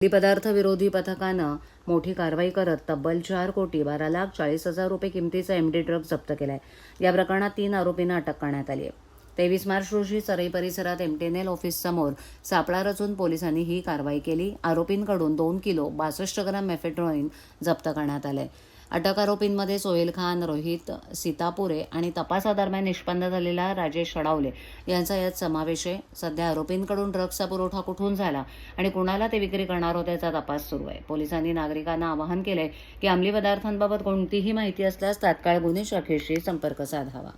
अंमली पदार्थ विरोधी पथकानं मोठी कारवाई करत तब्बल 4,12,40,000 रुपये किमतीचा एमडी ड्रग जप्त केलाय। या प्रकरणात 3 आरोपींना अटक करण्यात आली आहे। 23 मार्च रोजी सरई परिसरात एमटीएनएल ऑफिससमोर सापळा रचून पोलिसांनी ही कारवाई केली। आरोपींकडून 2 किलो 62 ग्राम मेफेड्रोइन जप्त करण्यात आले। अटक आरोपींमध्ये सोहेल खान, रोहित सीतापुरे आणि तपासादरम्यान निष्पन्न झालेला राजेश षडावले यांचा यात समावेश आहे। सध्या आरोपींकडून ड्रग्सचा पुरवठा कुठून झाला आणि कुणाला ते विक्री करणार होते याचा तपास सुरू आहे। पोलिसांनी नागरिकांना आवाहन केले की अंमली पदार्थांबाबत कोणतीही माहिती असल्यास तात्काळ गुन्हे शाखेशी संपर्क साधावा।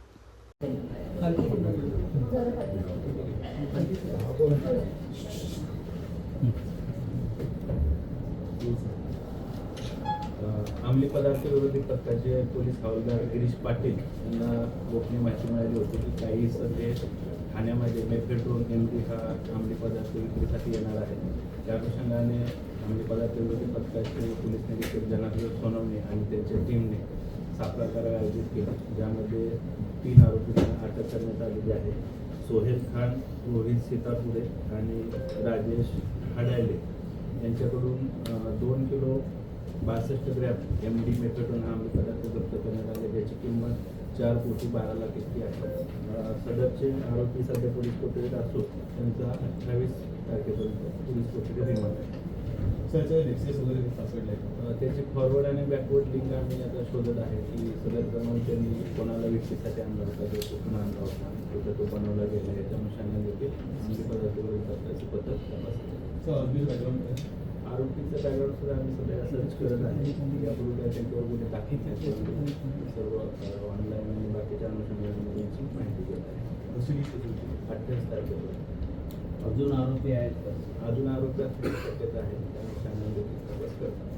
अंमली पदार्थ विरोधी पथकाचे पोलीस हवालदार गिरीश पाटील यांना गोपनीय माहिती मिळाली होती की काही सध्या ठाण्यामध्ये मेफेड्रोन एमडी हा अंमली पदार्थ विक्रीसाठी येणार आहे। त्या अनुषंगाने अंमली पदार्थ विरोधी पथकाचे पोलीस निरीक्षक जनार्दन सोनवणे आणि त्यांच्या टीमने सापळा कारवाई आयोजित केली, ज्यामध्ये 3 आरोपींना अटक करण्यात आलेली आहे। सोहेल खान, रोहित सीतापुरे आणि राजेश षडावले यांच्याकडून 2 किलो 62 ग्रॅम एमडी मेफेड्रोन हा अंमली पदार्थ जप्त करण्यात आले, ज्याची किंमत 4,12 लाख इतकी आहे। सदरचे आरोपी सध्या पोलीस कोठडीत असून त्यांचा 28 तारखेपर्यंत पोलीस कोठडीत रिमांड आहे। त्याची फॉरवर्ड आणि बॅकवर्ड लिंक आम्ही आता शोधत आहे की सदर क्रमांक त्यांनी कोणाला विक्रीसाठी आणला होता, तो कुठून आणला होता, कुठं तो बनवला गेला, याच्या अनुषंगाने देखील अंमली पदार्थ विरोधी पथकाचे पथक तपासते। आरोपीचं बॅकग्राऊंड सुद्धा आम्ही सध्या सर्च करत आहे। यापूर्वी काय त्यांच्यावर गुन्हे दाखल नाही, सर्व ऑनलाईन आणि बाकीच्या अनुषंगाने त्यांची माहिती घेत आहे। 28 तारखेपर्यंत अजून आरोपी आहेत का? अजून आरोपी असण्याची शक्यता आहे, त्या अनुषंगाने देखील तपास करतात।